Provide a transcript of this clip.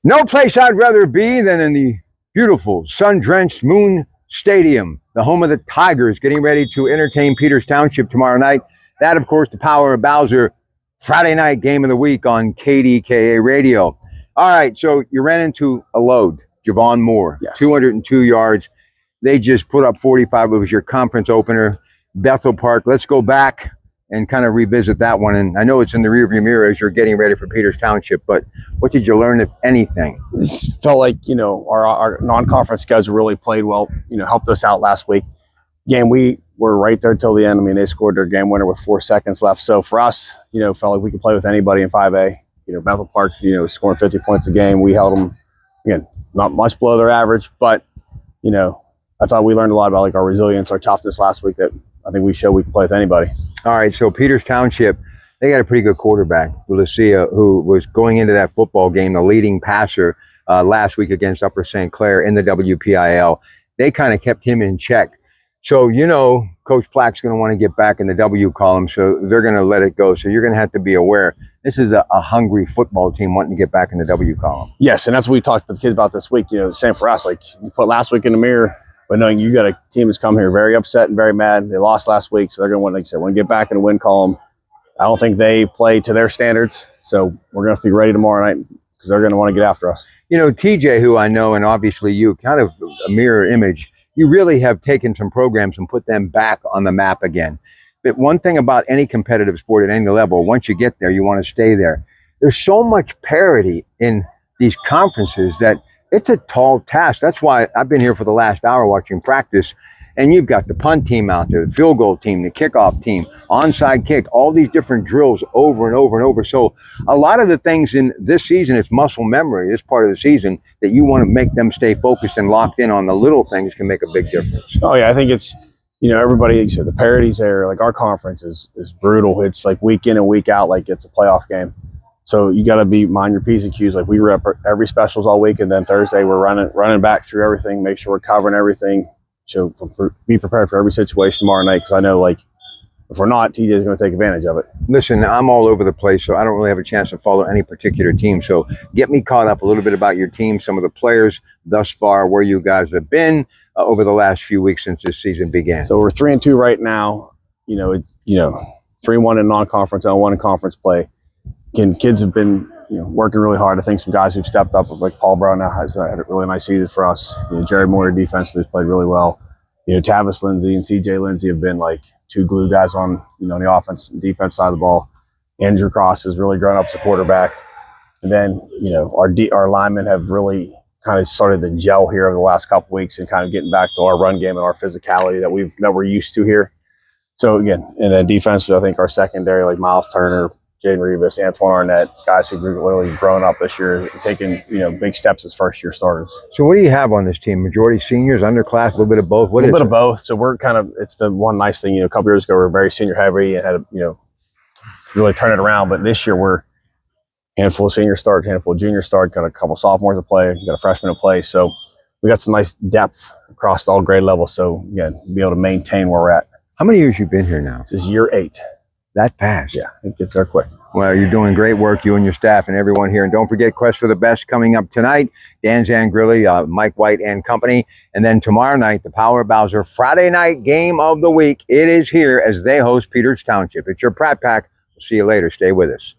No place I'd rather be than in the beautiful, sun-drenched Moon Stadium, the home of the Tigers, getting ready to entertain Peters Township tomorrow night. That, of course, the Power of Bowser Friday night game of the week on KDKA Radio. All right, so you ran into a load, Javon Moore, Yes. 202 yards. They just put up 45. It was your conference opener, Bethel Park. Let's go back and kind of revisit that one. And I know it's in the rearview mirror as you're getting ready for Peters Township, but what did you learn, if anything? This felt like, our non-conference schedule really played well, helped us out last week. Again, we were right there till the end. I mean, they scored their game winner with 4 seconds left. So for us, felt like we could play with anybody in 5A. Bethel Park, scoring 50 points a game. We held them, again, not much below their average, but, I thought we learned a lot about like our resilience, our toughness last week that I think we showed we can play with anybody. All right, so Peters Township, they got a pretty good quarterback, Lucia, who was going into that football game, the leading passer last week against Upper St. Clair in the WPIL. They kind of kept him in check. So, Coach Plack's going to want to get back in the W column, so they're going to let it go. So you're going to have to be aware. This is a hungry football team wanting to get back in the W column. Yes, and that's what we talked to the kids about this week. Same for us. Like, you put last week in the mirror, but knowing you got a team that's come here very upset and very mad. They lost last week, so they're going to want, like I said, want to get back in the win column. I don't think they play to their standards, so we're going to have to be ready tomorrow night because they're going to want to get after us. TJ, who I know, and obviously you, kind of a mirror image, you really have taken some programs and put them back on the map again. But one thing about any competitive sport at any level, once you get there, you want to stay there. There's so much parity in these conferences that it's a tall task. That's why I've been here for the last hour watching practice, and you've got the punt team out there, the field goal team, the kickoff team, onside kick, all these different drills over and over and over. So a lot of the things in this season, it's muscle memory, this part of the season, that you want to make them stay focused and locked in on the little things can make a big difference. Oh, yeah, I think it's, everybody said the parity's there. Like, our conference is brutal. It's like week in and week out, like it's a playoff game. So you got to mind your P's and Q's. Like, we rep every specials all week, and then Thursday we're running back through everything, make sure we're covering everything. So be prepared for every situation tomorrow night, because I know, like, if we're not, TJ is going to take advantage of it. Listen, I'm all over the place, so I don't really have a chance to follow any particular team. So get me caught up a little bit about your team, some of the players thus far, where you guys have been over the last few weeks since this season began. So we're 3-2 right now. 3-1 in non-conference, 0-1 in conference play. Again, kids have been working really hard. I think some guys who've stepped up, like Paul Brown now has had a really nice season for us. Jared Moyer defensively has played really well. Tavis Lindsay and CJ Lindsay have been like two glue guys on the offense and defense side of the ball. Andrew Cross has really grown up as a quarterback. And then our linemen have really kind of started to gel here over the last couple weeks and kind of getting back to our run game and our physicality that we're used to here. So again, and then defensively, I think our secondary, like Miles Turner, Jaden Rivas, Antoine Arnett, guys who've really grown up this year, taking big steps as first-year starters. So what do you have on this team? Majority seniors, underclass, a little bit of both? A little bit of both. So we're it's the one nice thing, a couple years ago we were very senior-heavy and had to, really turn it around. But this year we're a handful of senior start, handful of junior start, got a couple sophomores to play, got a freshman to play. So we got some nice depth across all grade levels. So, again, be able to maintain where we're at. How many years you been here now? This is year 8. That fast? Yeah, it gets there quick. Well, you're doing great work, you and your staff and everyone here. And don't forget Quest for the Best coming up tonight. Dan Zangrilli, Mike White and company. And then tomorrow night, the Power Bowser Friday night game of the week. It is here as they host Peters Township. It's your Pratt Pack. We'll see you later. Stay with us.